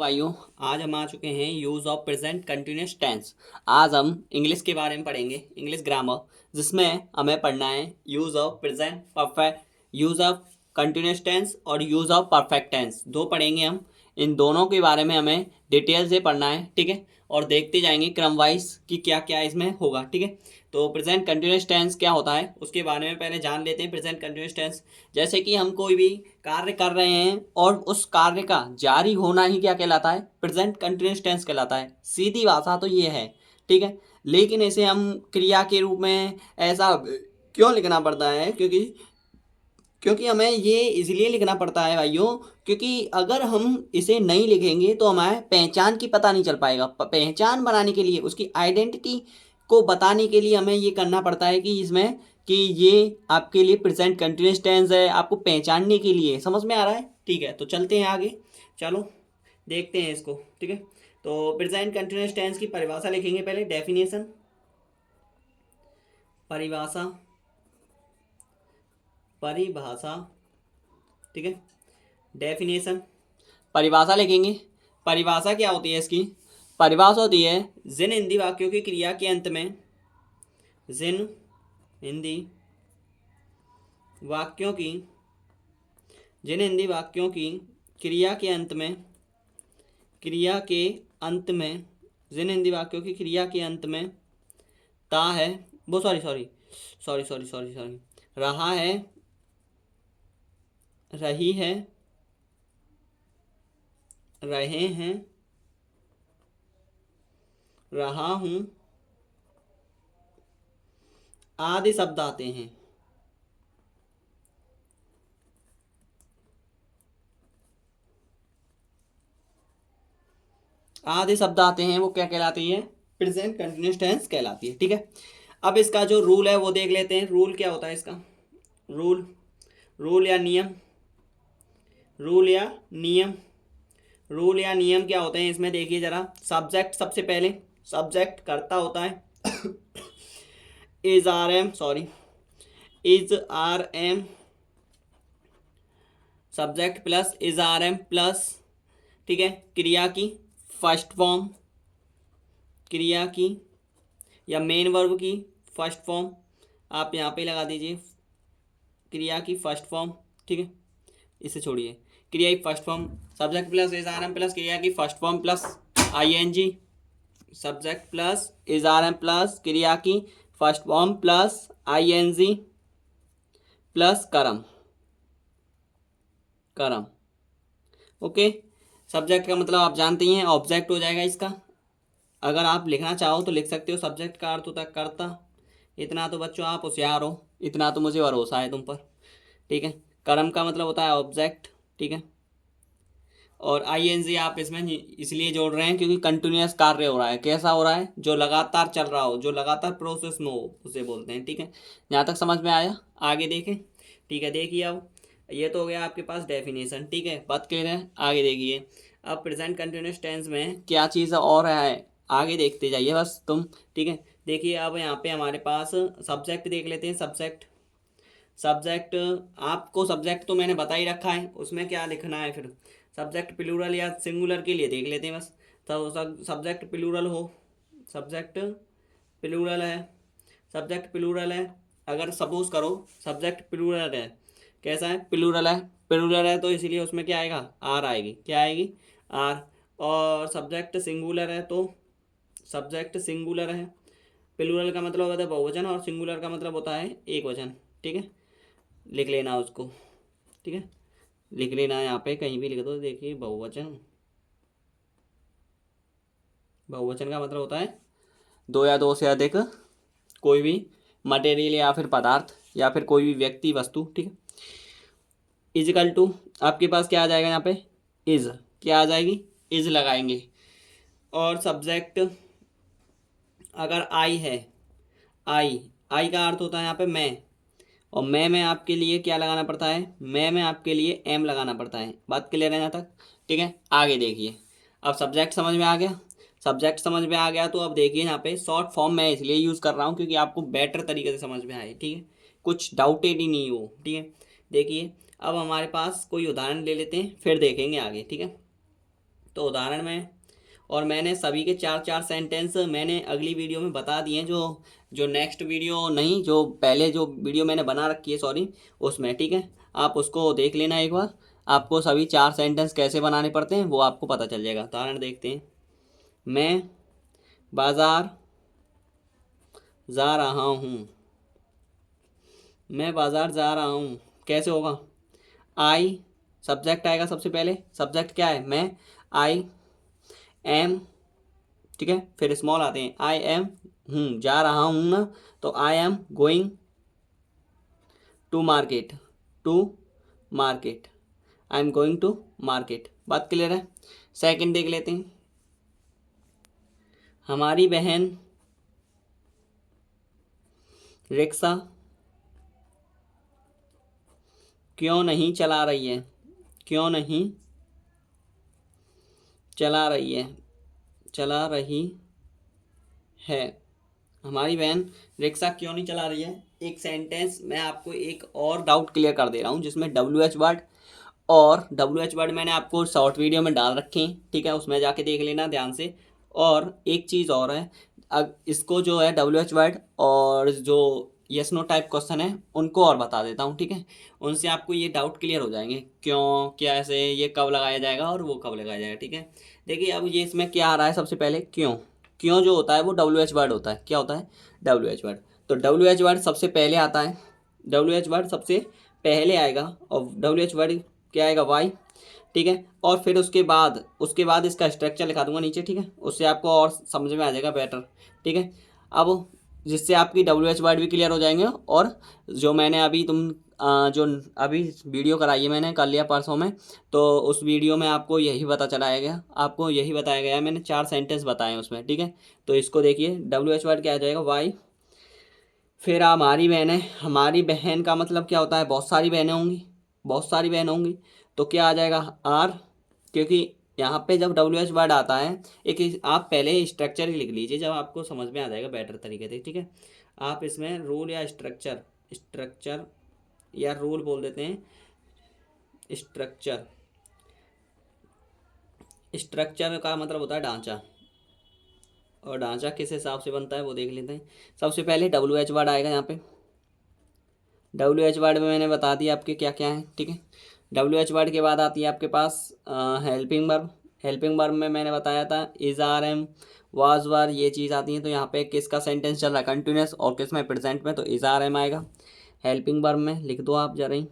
भाइयों, आज हम आ चुके हैं use of present continuous tense. आज हम इंग्लिश के बारे में पढ़ेंगे, इंग्लिश ग्रामर, जिसमें हमें पढ़ना है use of present perfect, use of continuous tense और यूज़ ऑफ परफेक्ट टेंस। दो पढ़ेंगे हम। इन दोनों के बारे में हमें डिटेल से पढ़ना है, ठीक है। और देखते जाएंगे क्रम वाइज कि क्या क्या इसमें होगा, ठीक है। तो प्रेजेंट कंटिन्यूस टेंस क्या होता है उसके बारे में पहले जान लेते हैं। प्रेजेंट कंटिन्यूस टेंस, जैसे कि हम कोई भी कार्य कर रहे हैं और उस कार्य का जारी होना ही क्या कहलाता है, प्रेजेंट कंटिन्यूस टेंस कहलाता है। सीधी भाषा तो ये है, ठीक है। लेकिन इसे हम क्रिया के रूप में ऐसा क्यों लिखना पड़ता है, क्योंकि हमें ये इसलिए लिखना पड़ता है भाइयों, क्योंकि अगर हम इसे नहीं लिखेंगे तो हमारे पहचान की पता नहीं चल पाएगा। पहचान बनाने के लिए, उसकी आइडेंटिटी को बताने के लिए हमें ये करना पड़ता है कि इसमें कि ये आपके लिए प्रेजेंट कंटिन्यूस टेंस है, आपको पहचानने के लिए। समझ में आ रहा है? ठीक है, तो चलते हैं आगे। चलो देखते हैं इसको, ठीक है। तो प्रेजेंट कंटिन्यूस टेंस की परिभाषा लिखेंगे पहले, डेफिनेशन, परिभाषा, परिभाषा, ठीक है। डेफिनेशन, परिभाषा लिखेंगे। परिभाषा क्या होती है इसकी? परिभाषा होती है जिन हिंदी वाक्यों की क्रिया के अंत में, जिन हिंदी वाक्यों की, जिन हिंदी वाक्यों की क्रिया के अंत में, क्रिया के अंत में, जिन हिंदी वाक्यों की क्रिया के अंत में ता है, वो सॉरी रहा है, रही है, रहे हैं, रहा हूं आदि शब्द आते हैं। आधे शब्द आते हैं, वो क्या कहलाती है? प्रेजेंट कंटिन्यूस टेंस कहलाती है, ठीक है। अब इसका जो रूल है वो देख लेते हैं। रूल क्या होता है इसका? रूल, रूल या नियम, रूल या नियम, रूल या नियम क्या होते हैं इसमें देखिए जरा। सब्जेक्ट, सबसे पहले सब्जेक्ट करता होता है is are am, sorry, is are am, subject plus is are am plus, ठीक है, क्रिया की फर्स्ट फॉर्म, क्रिया की या मेन वर्ब की फर्स्ट फॉर्म, आप यहाँ पे लगा दीजिए क्रिया की फर्स्ट फॉर्म, ठीक है। इसे छोड़िए, क्रिया की first form, subject plus is are am plus क्रिया की first form plus I N G, subject plus is are am plus क्रिया की first form plus I N G plus करम, करम, ओके। सब्जेक्ट का मतलब आप जानते ही हैं, ऑब्जेक्ट हो जाएगा इसका। अगर आप लिखना चाहो तो लिख सकते हो, सब्जेक्ट का अर्थ होता है कर्ता। इतना तो बच्चों आप होशियार हो, इतना तो मुझे भरोसा है तुम पर, ठीक है। कर्म का मतलब होता है ऑब्जेक्ट, ठीक है। और आई एन जी आप इसमें इसलिए जोड़ रहे हैं क्योंकि कंटिन्यूस कार्य हो रहा है। कैसा हो रहा है? जो लगातार चल रहा हो, जो लगातार प्रोसेस में हो, उसे बोलते हैं, ठीक है। यहाँ तक समझ में आया? आगे देखें, ठीक है। देखिए अब ये तो हो गया आपके पास डेफिनेशन, ठीक है, बात क्लियर है। आगे देखिए, अब प्रेजेंट कंटिन्यूस टेंस में क्या चीज़ और है, आगे देखते जाइए बस तुम, ठीक है। देखिए अब यहाँ पे हमारे पास सब्जेक्ट देख लेते हैं। सब्जेक्ट, सब्जेक्ट, आपको सब्जेक्ट तो मैंने बता ही रखा है, उसमें क्या लिखना है फिर। सब्जेक्ट प्लूरल या सिंगुलर के लिए देख लेते हैं बस। तो सब्जेक्ट प्लूरल हो, सब्जेक्ट प्लूरल है, सब्जेक्ट प्लूरल है। अगर सपोज करो सब्जेक्ट प्लूरल है, कैसा है? प्लूरल है, प्लूरल है तो इसीलिए उसमें क्या आएगा? आर आएगी, क्या आएगी? आर। और सब्जेक्ट सिंगुलर है तो, सब्जेक्ट सिंगुलर है, प्लूरल का मतलब होता है बहुवचन और सिंगुलर का मतलब होता है एक वचन, ठीक है। लिख लेना उसको, ठीक है, लिख लेना यहाँ पे कहीं भी लिख दो। देखिए बहुवचन, बहुवचन का मतलब होता है दो या दो से अधिक कोई भी मटेरियल या फिर पदार्थ या फिर कोई भी व्यक्ति, वस्तु, ठीक है। इजिकल टू, आपके पास क्या आ जाएगा यहाँ पे? इज, क्या आ जाएगी? इज लगाएंगे। और सब्जेक्ट अगर आई है, आई, आई का अर्थ होता है यहाँ पे मैं, और मैं में आपके लिए क्या लगाना पड़ता है? मैं में आपके लिए एम लगाना पड़ता है। बात क्लियर है यहाँ तक? ठीक है, आगे देखिए। अब सब्जेक्ट समझ में आ गया, सब्जेक्ट समझ में आ गया तो अब देखिए यहाँ पे शॉर्ट फॉर्म मैं इसलिए यूज़ कर रहा हूँ क्योंकि आपको बेटर तरीके से समझ में आए, ठीक है, कुछ डाउटेड ही नहीं हो, ठीक है। देखिए अब हमारे पास कोई उदाहरण ले लेते हैं, फिर देखेंगे आगे, ठीक है। तो उदाहरण में, और मैंने सभी के 4-4 सेंटेंस मैंने अगली वीडियो में बता दिए, जो जो नेक्स्ट वीडियो नहीं, जो पहले जो वीडियो मैंने बना रखी है सॉरी, उसमें, ठीक है। आप उसको देख लेना एक बार, आपको सभी 4 सेंटेंस कैसे बनाने पड़ते हैं वो आपको पता चल जाएगा। उदाहरण देखते हैं। मैं बाज़ार जा रहा हूँ। मैं बाज़ार जा रहा हूँ कैसे होगा? आई, सब्जेक्ट आएगा सबसे पहले। सब्जेक्ट क्या है? मैं। आई एम, ठीक है। फिर स्मॉल आते हैं। आई एम, जा रहा हूँ ना, तो I am going to market. To market, I am going to market. बात क्लियर है? सेकंड देख लेते हैं। हमारी बहन रिक्शा क्यों नहीं चला रही है? क्यों नहीं चला रही है? चला रही है। हमारी बहन रिक्शा क्यों नहीं चला रही है? एक सेंटेंस मैं आपको एक और डाउट क्लियर कर दे रहा हूँ, जिसमें WH वर्ड, और WH वर्ड मैंने आपको शॉर्ट वीडियो में डाल रखे हैं, ठीक है, उसमें जाके देख लेना ध्यान से। और एक चीज़ और है, अब इसको जो है WH वर्ड और जो यस नो टाइप क्वेश्चन है उनको और बता देता हूँ, ठीक है। उनसे आपको ये डाउट क्लियर हो जाएंगे, क्यों, क्या, ऐसे, ये कब लगाया जाएगा और वो कब लगाया जाएगा, ठीक है। देखिए अब ये इसमें क्या आ रहा है, सबसे पहले क्यों। क्यों जो होता है वो WH वर्ड होता है। क्या होता है? WH word. तो WH वर्ड सबसे पहले आता है। WH वर्ड सबसे पहले आएगा, और WH वर्ड क्या आएगा? वाई, ठीक है। और फिर उसके बाद इसका स्ट्रक्चर लिखा दूंगा नीचे, ठीक है, उससे आपको और समझ में आ जाएगा बेटर, ठीक है। अब जिससे आपकी WH वर्ड भी क्लियर हो जाएंगे, और जो मैंने अभी जो अभी वीडियो कराई है मैंने कल या परसों में, तो उस वीडियो में आपको यही पता चलाया गया, आपको यही बताया गया है, मैंने 4 सेंटेंस बताए हैं उसमें, ठीक है। तो इसको देखिए, WH वर्ड क्या आ जाएगा? वाई। फिर हमारी बहन है। हमारी बहन का मतलब क्या होता है? बहुत सारी बहनें होंगी, बहुत सारी बहनें होंगी, तो क्या आ जाएगा? आर। क्योंकि यहाँ पे जब WH वर्ड आता है, एक आप पहले स्ट्रक्चर ही लिख लीजिए, जब आपको समझ में आ जाएगा बेटर तरीके से, ठीक है। आप इसमें रूल या स्ट्रक्चर, स्ट्रक्चर या रूल बोल देते हैं, स्ट्रक्चर। स्ट्रक्चर का मतलब होता है ढांचा, और ढांचा किस हिसाब से बनता है वो देख लेते हैं। सबसे पहले WH वर्ड आएगा यहाँ पे। WH वर्ड में मैंने बता दिया आपके क्या क्या है, ठीक है। WH वर्ड के बाद आती है आपके पास हेल्पिंग वर्ब। हेल्पिंग वर्ब में मैंने बताया था इज, आर, एम, वाज, वर, ये चीज़ आती है। तो यहाँ पे किसका सेंटेंस चल रहा है? कंटिन्यूस। और किस में? प्रेजेंट में। तो इज, आर, एम आएगा। हेल्पिंग वर्ब में लिख दो आप जरा ही,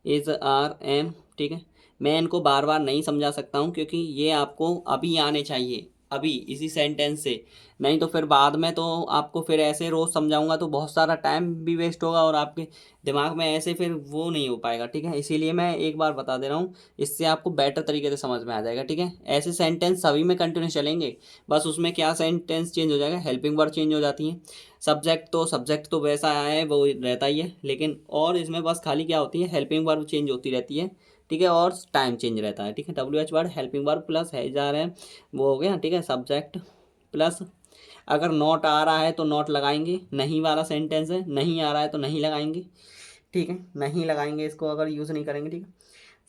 इज, आर, एम, ठीक है। मैं इनको बार बार नहीं समझा सकता हूँ, क्योंकि ये आपको अभी आने चाहिए, अभी इसी सेंटेंस से। नहीं तो फिर बाद में तो आपको फिर ऐसे रोज़ समझाऊंगा तो बहुत सारा टाइम भी वेस्ट होगा, और आपके दिमाग में ऐसे फिर वो नहीं हो पाएगा, ठीक है। इसीलिए मैं एक बार बता दे रहा हूँ, इससे आपको बेटर तरीके से समझ में आ जाएगा, ठीक है। ऐसे सेंटेंस सभी में कंटिन्यू चलेंगे, बस उसमें क्या सेंटेंस चेंज हो जाएगा, हेल्पिंग वर्ब चेंज हो जाती है। सब्जेक्ट तो वैसा आया है वो रहता ही है, लेकिन और इसमें बस खाली क्या होती है? हेल्पिंग वर्ब चेंज होती रहती है, ठीक है, और टाइम चेंज रहता है, ठीक है। WH word helping verb plus है जा रहे हैं, वो हो गया, ठीक है। सब्जेक्ट प्लस, अगर नॉट आ रहा है तो नॉट लगाएंगे, नहीं वाला सेंटेंस है, नहीं आ रहा है तो नहीं लगाएंगे, ठीक है, नहीं लगाएंगे इसको अगर यूज़ नहीं करेंगे, ठीक है।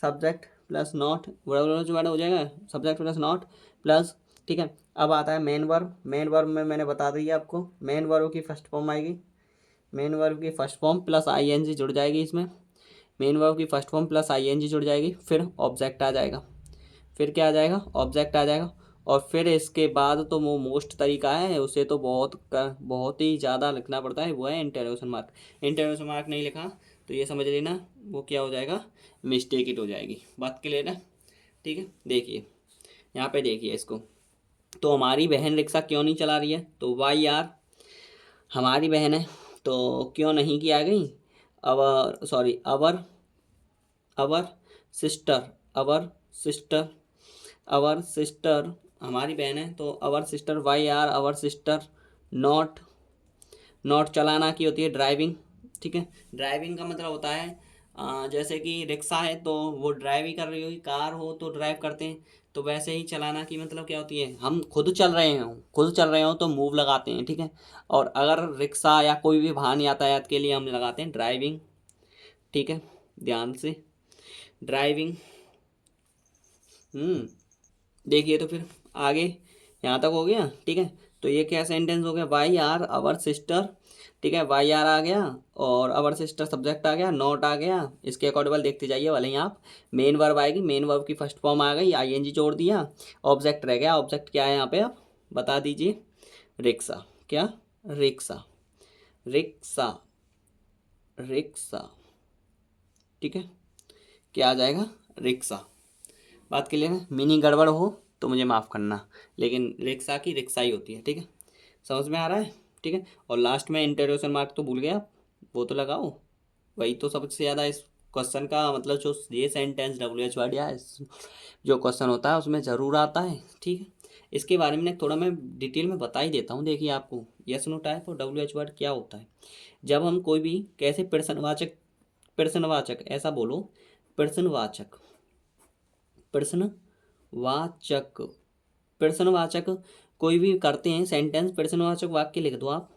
Subject plus not, WH word हो जाएगा सब्जेक्ट प्लस नॉट प्लस, ठीक है। अब आता है मेन वर्ब। मेन वर्ब में मैंने बता दिया आपको, मेन वर्ब की फर्स्ट फॉर्म आएगी, मेन वर्ब की फर्स्ट फॉर्म प्लस ING जुड़ जाएगी इसमें। मेन वर्ब की फर्स्ट फॉर्म प्लस ING जुड़ जाएगी, फिर ऑब्जेक्ट आ जाएगा। फिर क्या आ जाएगा? ऑब्जेक्ट आ जाएगा। और फिर इसके बाद तो वो मोस्ट तरीका है, उसे तो बहुत ही ज़्यादा लिखना पड़ता है, वो है इंटरोगेशन मार्क। इंटरोगेशन मार्क नहीं लिखा तो ये समझ लेना वो क्या हो जाएगा? मिस्टेक इट हो जाएगी। बात क्लियर है? ठीक है, देखिए यहाँ पे देखिए इसको। तो हमारी बहन रिक्शा क्यों नहीं चला रही है? तो वाई आर, हमारी बहन है तो क्यों नहीं की आ गई, our, sorry, our, our sister, our sister, our sister, हमारी बहन है तो our sister, why are our sister not. Not चलाना की होती है ड्राइविंग, ठीक है। ड्राइविंग का मतलब होता है जैसे कि रिक्शा है तो वो ड्राइव ही कर रही होगी, कार हो तो ड्राइव करते हैं, तो वैसे ही चलाना की मतलब क्या होती है? हम खुद चल रहे हों, खुद चल रहे हो तो मूव लगाते हैं, ठीक है। और अगर रिक्शा या कोई भी वाहन यातायात के लिए हम लगाते हैं ड्राइविंग, ठीक है, ध्यान से, ड्राइविंग। देखिए तो फिर आगे यहाँ तक हो गया, ठीक है। तो ये क्या सेंटेंस हो गया, वाई आर आवर सिस्टर, ठीक है। वाई आर आ गया और आवर सिस्टर सब्जेक्ट आ गया, नॉट आ गया। इसके अकॉर्डिंग देखते जाइए, भले ही आप मेन वर्ब आएगी, मेन वर्ब की फर्स्ट फॉर्म आ गई, आईएनजी जोड़ दिया, ऑब्जेक्ट रह गया। ऑब्जेक्ट क्या है यहाँ पे, आप बता दीजिए। रिक्शा, क्या, रिक्शा, रिक्शा, रिक्शा, ठीक है। क्या आ जाएगा, रिक्शा। बात क्लियर है, मीनिंग गड़बड़ हो तो मुझे माफ़ करना, लेकिन रिक्शा की रिक्शा ही होती है, ठीक है। समझ में आ रहा है, ठीक है। और लास्ट में इंटरोगेशन मार्क तो भूल गए आप, वो तो लगाओ। वही तो सबसे ज़्यादा इस क्वेश्चन का मतलब, जो ये सेंटेंस डब्ल्यू एच वर्ड या जो क्वेश्चन होता है उसमें ज़रूर आता है, ठीक है। इसके बारे में थोड़ा मैं डिटेल में बता ही देता हूँ। देखिए आपको यस नो टाइप और डब्ल्यू एच वर्ड क्या होता है। जब हम कोई भी कैसे प्रश्नवाचक, प्रश्नवाचक ऐसा बोलो, प्रश्नवाचक, प्रश्नवाचक, प्रश्नवाचक कोई भी करते हैं सेंटेंस, प्रश्नवाचक वाक्य लिख दो आप।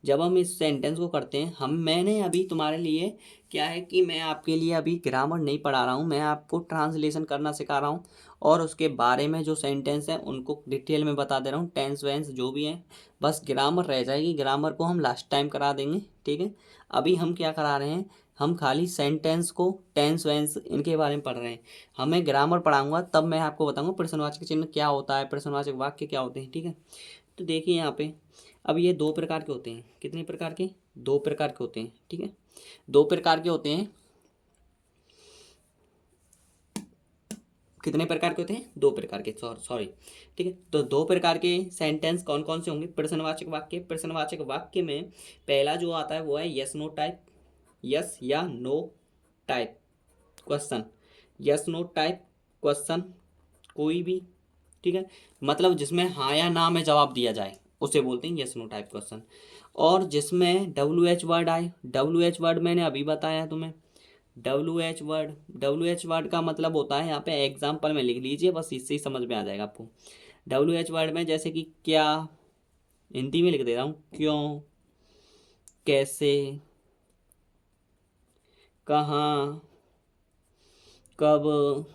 जब हम इस सेंटेंस को करते हैं, मैंने अभी तुम्हारे लिए क्या है कि मैं आपके लिए अभी ग्रामर नहीं पढ़ा रहा हूँ, मैं आपको ट्रांसलेशन करना सिखा रहा हूँ और उसके बारे में जो सेंटेंस है उनको डिटेल में बता दे रहा हूँ, टेंस वेंस जो भी है। बस ग्रामर रह जाएगी, ग्रामर को हम लास्ट टाइम करा देंगे, ठीक है। अभी हम क्या करा रहे हैं, हम खाली सेंटेंस को, टेंस वेंस इनके बारे में पढ़ रहे हैं। हमें ग्रामर पढ़ाऊंगा तब मैं आपको बताऊंगा प्रश्नवाचक चिन्ह क्या होता है, प्रश्नवाचक वाक्य क्या होते हैं, ठीक है। तो देखिए यहाँ पे, अब ये दो प्रकार के होते हैं, कितने प्रकार के, दो प्रकार के होते हैं, ठीक है। दो प्रकार के होते हैं, कितने प्रकार के होते हैं, दो प्रकार के, सॉरी, ठीक है। तो दो प्रकार के सेंटेंस कौन कौन से होंगे, प्रश्नवाचक वाक्य। प्रश्नवाचक वाक्य में पहला जो आता है वो है यस नो टाइप, यस या no type question, yes no type question कोई भी, ठीक है। मतलब जिसमें हाँ या ना में जवाब दिया जाए उसे बोलते हैं यस नो टाइप क्वेश्चन। और जिसमें डब्ल्यू एच वर्ड आए, डब्ल्यू एच वर्ड मैंने अभी बताया तुम्हें, W H word, W H word का मतलब होता है, यहाँ पे एग्जाम्पल में लिख लीजिए, बस इससे ही समझ में आ जाएगा आपको। डब्ल्यू एच वर्ड में जैसे कि क्या, हिंदी में लिख दे रहा हूँ, क्यों, कैसे, कहाँ, कब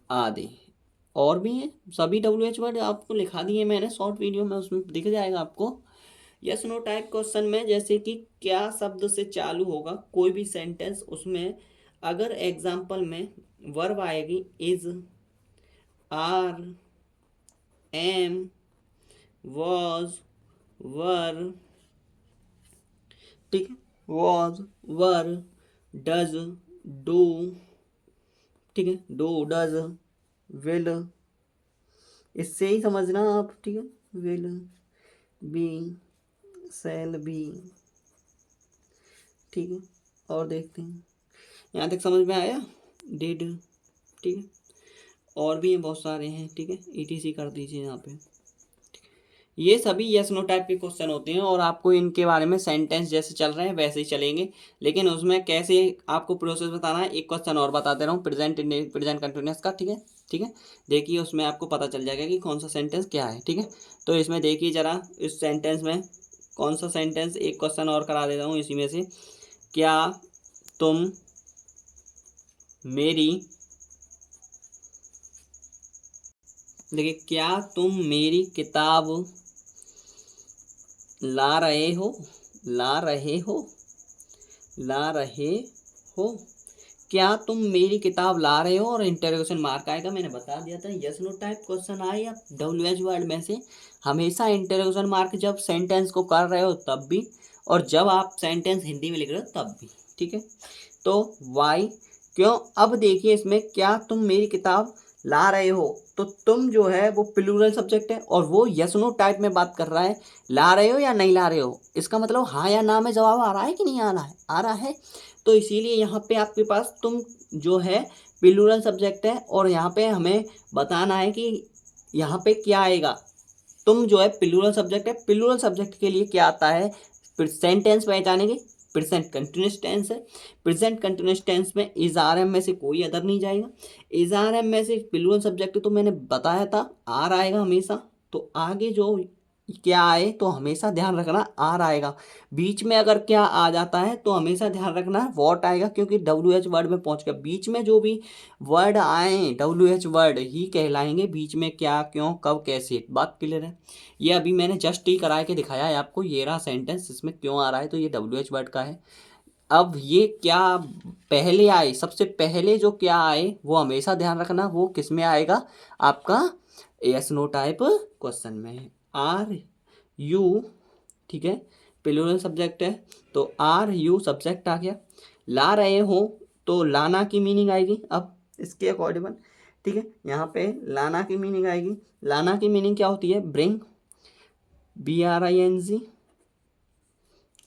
आदि। और भी हैं सभी डब्ल्यू एच वर्ड आपको लिखा दिए मैंने शॉर्ट वीडियो में, उसमें दिख जाएगा आपको। यस नो टाइप क्वेश्चन में जैसे कि क्या शब्द से चालू होगा कोई भी सेंटेंस, उसमें अगर एग्जाम्पल में वर्ब आएगी इज, आर, एम, वॉज, वर, ठीक है, वॉज, वर, डज, डू, ठीक है, डू, डज, विल, इससे ही समझना आप, ठीक है। विल बी, सेल बी, ठीक है। और देखते हैं, यहाँ तक समझ में आया, डिड, ठीक है। और भी हैं बहुत सारे हैं, ठीक है, ईटीसी कर दीजिए यहाँ पे। ये सभी यस नो टाइप के क्वेश्चन होते हैं और आपको इनके बारे में सेंटेंस जैसे चल रहे हैं वैसे ही चलेंगे, लेकिन उसमें कैसे आपको प्रोसेस बताना है। एक क्वेश्चन और बता दे रहा हूँ, प्रेजेंट, प्रेजेंट कंटिन्यूअस का, ठीक है, ठीक है। देखिए उसमें आपको पता चल जाएगा कि कौन सा सेंटेंस क्या है, ठीक है। तो इसमें देखिए जरा, इस सेंटेंस में कौन सा सेंटेंस, एक क्वेश्चन और करा देता हूँ इसी में से। क्या तुम मेरी, देखिए क्या तुम मेरी किताब ला रहे हो, ला रहे हो, ला रहे हो, क्या तुम मेरी किताब ला रहे हो, और इंटरोगेशन मार्क आएगा। मैंने बता दिया था यस नो टाइप क्वेश्चन आए या डब्ल्यू एच वर्ड में से हमेशा इंटरोगेशन मार्क जब सेंटेंस को कर रहे हो तब भी, और जब आप सेंटेंस हिंदी में लिख रहे हो तब भी, ठीक है। तो वाई, क्यों। अब देखिए इसमें क्या तुम मेरी किताब ला रहे हो, तो तुम जो है वो प्लूरल सब्जेक्ट है और वो यस नो टाइप में बात कर रहा है, ला रहे हो या नहीं ला रहे हो, इसका मतलब हाँ या ना में जवाब आ रहा है कि नहीं आ रहा है, आ रहा है। तो इसीलिए यहाँ पे आपके पास तुम जो है प्लूरल सब्जेक्ट है और यहाँ पे हमें बताना है कि यहाँ पे क्या आएगा। तुम जो है प्लूरल सब्जेक्ट है, प्लूरल सब्जेक्ट के लिए क्या आता है, सेंटेंस पहचानेंगे, प्रेजेंट कंटिन्यूअस टेंस है। प्रेजेंट कंटिन्यूअस टेंस में इज आर एम में से कोई अदर नहीं जाएगा। इज आर एम में से प्लूरल सब्जेक्ट तो मैंने बताया था आर आएगा हमेशा। तो आगे जो क्या आए तो हमेशा ध्यान रखना आर आएगा। बीच में अगर क्या आ जाता है तो हमेशा ध्यान रखना वॉट आएगा, क्योंकि डब्ल्यू एच वर्ड में पहुंच गया। बीच में जो भी वर्ड आए डब्ल्यू एच वर्ड ही कहलाएंगे। बीच में क्या, क्यों, कब, कैसे। बात क्लियर है। ये अभी मैंने जस्ट ही करा के दिखाया है आपको। ये रहा सेंटेंस, इसमें क्यों आ रहा है तो ये डब्ल्यू एच वर्ड का है। अब ये क्या पहले आए, सबसे पहले जो क्या आए वो हमेशा ध्यान रखना वो किस में आएगा, आपका यस नो टाइप क्वेश्चन में। आर यू, ठीक है, प्लूरल सब्जेक्ट है तो आर यू सब्जेक्ट आ गया। ला रहे हो तो लाना की मीनिंग आएगी। अब इसके अकॉर्डिंग, ठीक है, यहाँ पे लाना की मीनिंग आएगी। लाना की मीनिंग क्या होती है, ब्रिंग, BRING,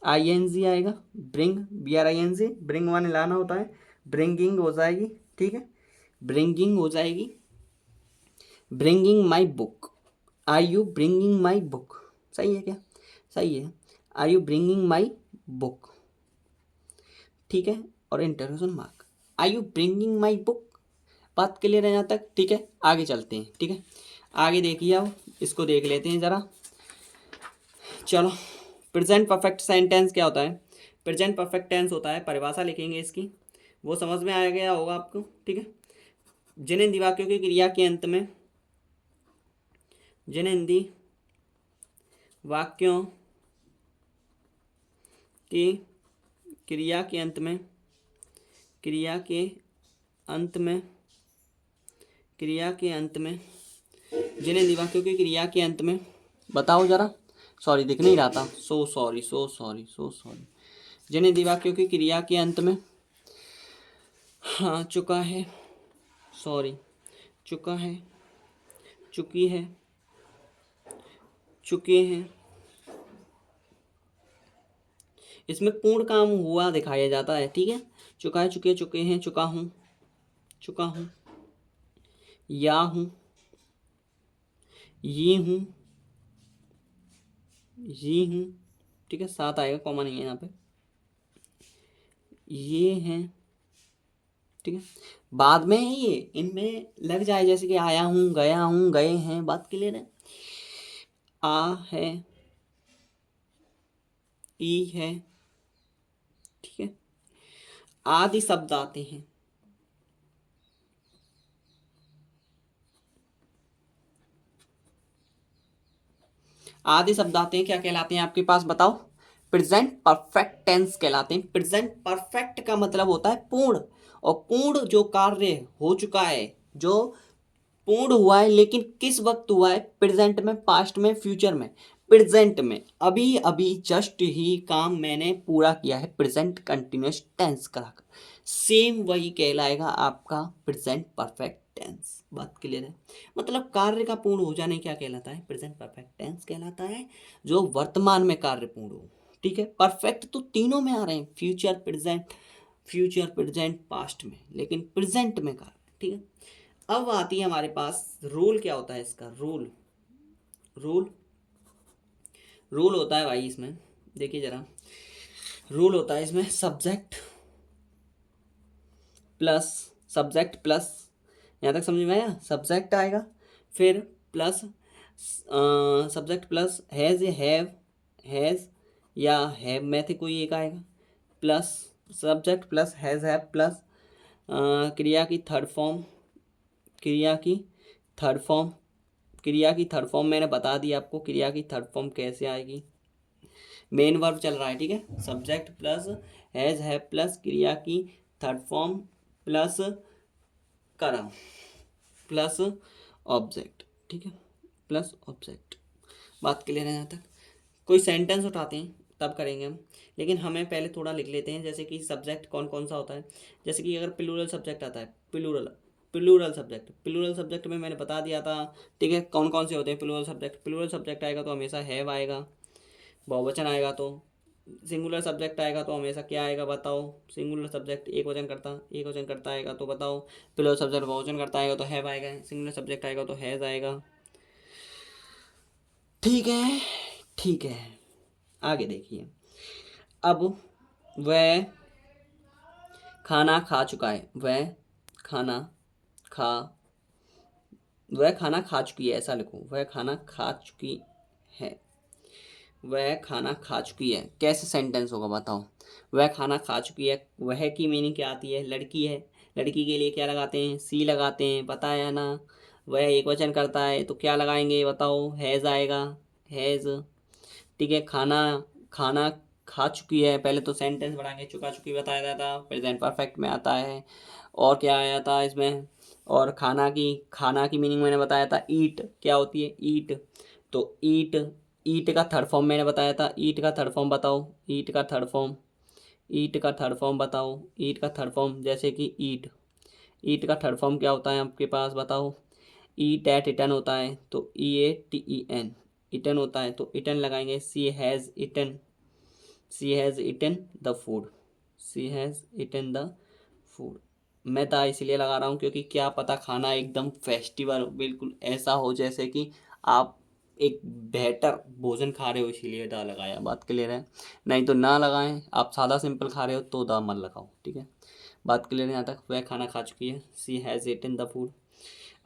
ING आएगा। ब्रिंग, BRING, ब्रिंग माने लाना होता है, ब्रिंगिंग हो जाएगी, ठीक है, ब्रिंगिंग हो जाएगी। Bringing my book, are you bringing my book, सही है क्या, सही है। Are you bringing my book, ठीक है, और interrogation mark, are you bringing my book. बात क्लियर है यहाँ तक, ठीक है। आगे चलते हैं, ठीक है, आगे देखिए अब इसको देख लेते हैं ज़रा। चलो, प्रेजेंट परफेक्ट सेंटेंस क्या होता है। प्रेजेंट परफेक्ट टेंस होता है, परिभाषा लिखेंगे इसकी, वो समझ में आ गया होगा आपको, ठीक है। जिन हिंदी वाक्यों की क्रिया के अंत में, जिन हिंदी वाक्यों की क्रिया के अंत में, क्रिया के अंत में, क्रिया के अंत में, जिन हिंदी वाक्यों की क्रिया के अंत में, बताओ जरा, सॉरी दिख नहीं रहा था, so sorry so sorry so sorry. जिन हिंदी वाक्यों की क्रिया के अंत में, हाँ चुका है, सॉरी, चुका है, चुकी है, चुके हैं, इसमें पूर्ण काम हुआ दिखाया जाता है, ठीक है। चुका है, चुके, चुके हैं, चुका हूँ, चुका हूँ, या हूँ, ये हूँ, ये हूँ, ठीक है, साथ आएगा, कॉमन नहीं है यहाँ पे, ये हैं, ठीक है। बाद में है ये, इनमें लग जाए जैसे कि आया हूँ, गया हूँ, गए हैं। बात क्लियर है। आ है, ई है, ठीक है, आदि शब्द आते हैं। आदि शब्द आते हैं, क्या कहलाते हैं आपके पास, बताओ। प्रेजेंट परफेक्ट टेंस कहलाते हैं। प्रेजेंट परफेक्ट का मतलब होता है पूर्ण, और पूर्ण जो कार्य हो चुका है, जो पूर्ण हुआ है, लेकिन किस वक्त हुआ है, प्रेजेंट में, पास्ट में, फ्यूचर में। प्रेजेंट में अभी अभी जस्ट ही काम मैंने पूरा किया है, प्रेजेंट कंटिन्यूअस टेंस कराकर, सेम वही कहलाएगा आपका प्रेजेंट परफेक्ट टेंस। बात क्लियर है। मतलब कार्य का पूर्ण हो जाने क्या कहलाता है, प्रेजेंट परफेक्ट टेंस कहलाता है, जो वर्तमान में कार्य पूर्ण हो, ठीक है। परफेक्ट तो तीनों में आ रहे हैं, future, present, future, present, past में, लेकिन प्रेजेंट में कार्य, ठीक है। अब आती है हमारे पास रूल, क्या होता है इसका, रूल। रूल, रूल होता है भाई इसमें, देखिए जरा, रूल होता है इसमें सब्जेक्ट प्लस, सब्जेक्ट प्लस, यहाँ तक समझ में आया, सब्जेक्ट आएगा, फिर plus subject plus has, has या हैव में से कोई एक आएगा, plus subject plus has, have plus क्रिया की थर्ड फॉर्म, क्रिया की थर्ड फॉर्म, क्रिया की थर्ड फॉर्म मैंने बता दी आपको, क्रिया की थर्ड फॉर्म कैसे आएगी। मेन वर्ब चल रहा है, ठीक है, subject plus has, have plus क्रिया की थर्ड फॉर्म प्लस कर्म प्लस ऑब्जेक्ट, ठीक है, प्लस ऑब्जेक्ट। बात क्लियर है यहाँ तक। कोई सेंटेंस उठाते हैं तब करेंगे हम, लेकिन हमें पहले थोड़ा लिख लेते हैं, जैसे कि सब्जेक्ट कौन कौन सा होता है। जैसे कि अगर प्लूरल सब्जेक्ट आता है, plural, plural subject, plural subject में मैंने बता दिया था, ठीक है, कौन कौन से होते हैं प्लूरल सब्जेक्ट। प्लूरल सब्जेक्ट आएगा तो हमेशा हैव आएगा, बहुवचन आएगा तो, सिंगुलर सब्जेक्ट आएगा तो हमेशा क्या आएगा, बताओ। सिंगुलर सब्जेक्ट एक वचन करता, एक वचन करता आएगा तो बताओ। प्लूरल सब्जेक्ट बहुवचन करता आएगा तो हैव आएगा, सिंगुलर सब्जेक्ट आएगा तो हैज आएगा, ठीक है, ठीक है। आगे देखिए, अब वह खाना खा चुका है, वह खाना खा, वह खाना खा चुकी है, ऐसा लिखो, वह खाना खा चुकी है, वह खाना खा चुकी है, कैसे सेंटेंस होगा बताओ। वह खाना खा चुकी है, वह की मीनिंग क्या आती है, लड़की है, लड़की के लिए क्या लगाते हैं, सी लगाते हैं, पता है ना। वह एक वचन करता है तो क्या लगाएंगे बताओ, हैज़ आएगा, हैज़। ठीक है, खाना, खाना खा चुकी है, पहले तो सेंटेंस बनाएंगे, चुका चुकी बताया जाता, प्रेजेंट परफेक्ट में आता है। और क्या आया था इसमें, और खाना की मीनिंग मैंने बताया था, ईट क्या होती है, ईट। तो ईट, ईट का थर्ड फॉर्म मैंने बताया था, ईट का थर्ड फॉर्म बताओ, ईट का थर्ड फॉर्म, ईट का थर्ड फॉर्म बताओ, ईट का थर्ड फॉर्म जैसे कि ईट, ईट का थर्ड फॉर्म क्या होता है आपके पास बताओ। ईट एट इटन होता है, तो E A T E N, eaten होता है, तो इटन लगाएंगे, she has eaten, she has eaten the food, she has eaten the food. मैं द इसलिए लगा रहा हूँ क्योंकि क्या पता खाना एकदम फेस्टिवल बिल्कुल ऐसा हो जैसे कि आप एक बेहतर भोजन खा रहे हो, इसीलिए द लगाया। बात क्लियर है, नहीं तो ना लगाएं, आप सादा सिंपल खा रहे हो तो द मत लगाओ। ठीक है, बात क्लियर है यहाँ तक। वह खाना खा चुकी है, सी हैज़ इटन द फूड।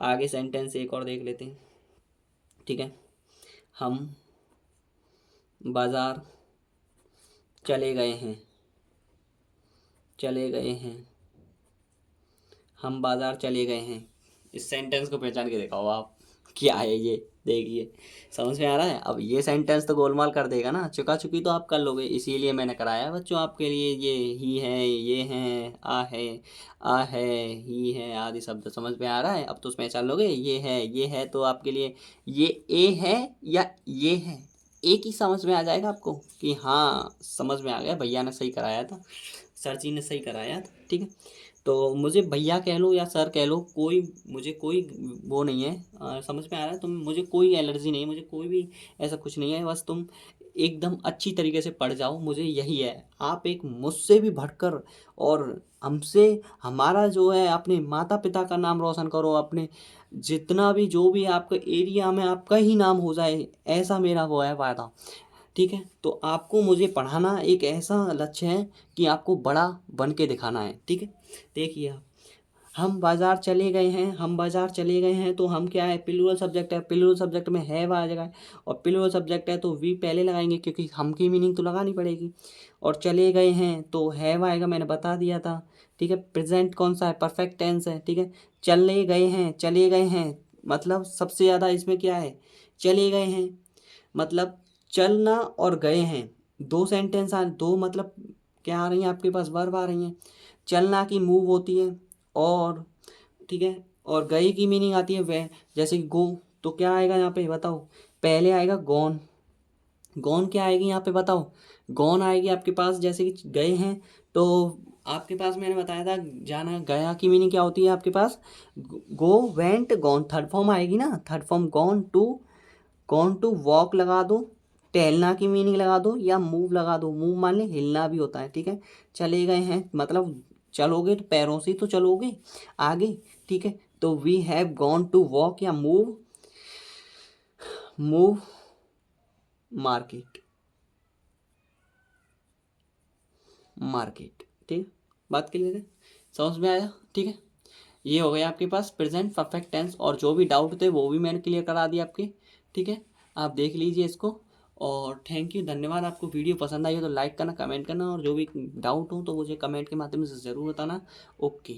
आगे सेंटेंस एक और देख लेते हैं। ठीक है, हम बाज़ार चले गए हैं, चले गए हैं, हम बाज़ार चले गए हैं। इस सेंटेंस को पहचान के दिखाओ आप, क्या है ये, देखिए समझ में आ रहा है। अब ये सेंटेंस तो गोलमाल कर देगा ना, चुका चुकी तो आप कर लोगे, इसीलिए मैंने कराया है बच्चों आपके लिए। ये ही है, ये है, आ है, ही है, आदि शब्द समझ में आ रहा है। अब तो पहचान लोगे, ये है तो आपके लिए ये ए है या ये है, एक ही समझ में आ जाएगा आपको कि हाँ समझ में आ गया, भैया ने सही कराया था, सर जी ने सही कराया था। ठीक है, तो मुझे भैया कह लो या सर कह लो, कोई मुझे कोई वो नहीं है, समझ में आ रहा है। तुम, मुझे कोई एलर्जी नहीं है, मुझे कोई भी ऐसा कुछ नहीं है, बस तुम एकदम अच्छी तरीके से पढ़ जाओ, मुझे यही है। आप एक मुझसे भी बढ़कर और हमसे, हमारा जो है अपने माता पिता का नाम रोशन करो, अपने जितना भी जो भी आपके एरिया में आपका ही नाम हो जाए, ऐसा मेरा वो है वादा। ठीक है, तो आपको मुझे पढ़ाना एक ऐसा लक्ष्य है कि आपको बड़ा बन के दिखाना है। ठीक है, देखिए आप, हम बाजार चले गए हैं, हम बाजार चले गए हैं, तो हम क्या है, प्लूरल सब्जेक्ट है, प्लूरल सब्जेक्ट में है आ जाएगा, और प्लूरल सब्जेक्ट है तो वी पहले लगाएंगे क्योंकि हम की मीनिंग तो लगानी पड़ेगी। और चले गए हैं तो है आएगा, मैंने बता दिया था। ठीक है, प्रेजेंट कौन सा है, परफेक्ट टेंस है। ठीक है, चले गए हैं, चले गए हैं मतलब सबसे ज़्यादा इसमें क्या है, चले गए हैं मतलब चलना, और गए हैं दो सेंटेंस आ, दो मतलब क्या आ रही हैं आपके पास, वर्ब आ रही हैं। चलना की मूव होती है, और ठीक है, और गए की मीनिंग आती है वह, जैसे कि गो, तो क्या आएगा यहाँ पे बताओ, पहले आएगा गॉन, गॉन क्या आएगी यहाँ पे बताओ, गॉन आएगी आपके पास, जैसे कि गए हैं तो आपके पास मैंने बताया था, जाना, गया की मीनिंग क्या होती है आपके पास, go, went, gone, third form आएगी ना, third form gone to, gone to walk लगा दो, टहलना की मीनिंग लगा दो, या मूव लगा दो, मूव मान ले हिलना भी होता है। ठीक है, चले गए हैं मतलब चलोगे तो पैरों से ही तो चलोगे आगे। ठीक है, तो we have gone to walk या मूव, मूव मार्केट, मार्केट। ठीक, बात क्लियर है, समझ में आया। ठीक है, ये हो गया आपके पास प्रेजेंट परफेक्ट टेंस, और जो भी डाउट थे वो भी मैंने क्लियर करा दिया आपके। ठीक है, आप देख लीजिए इसको, और थैंक यू, धन्यवाद। आपको वीडियो पसंद आई हो तो लाइक करना, कमेंट करना, और जो भी डाउट हो तो मुझे कमेंट के माध्यम से ज़रूर बताना। ओके।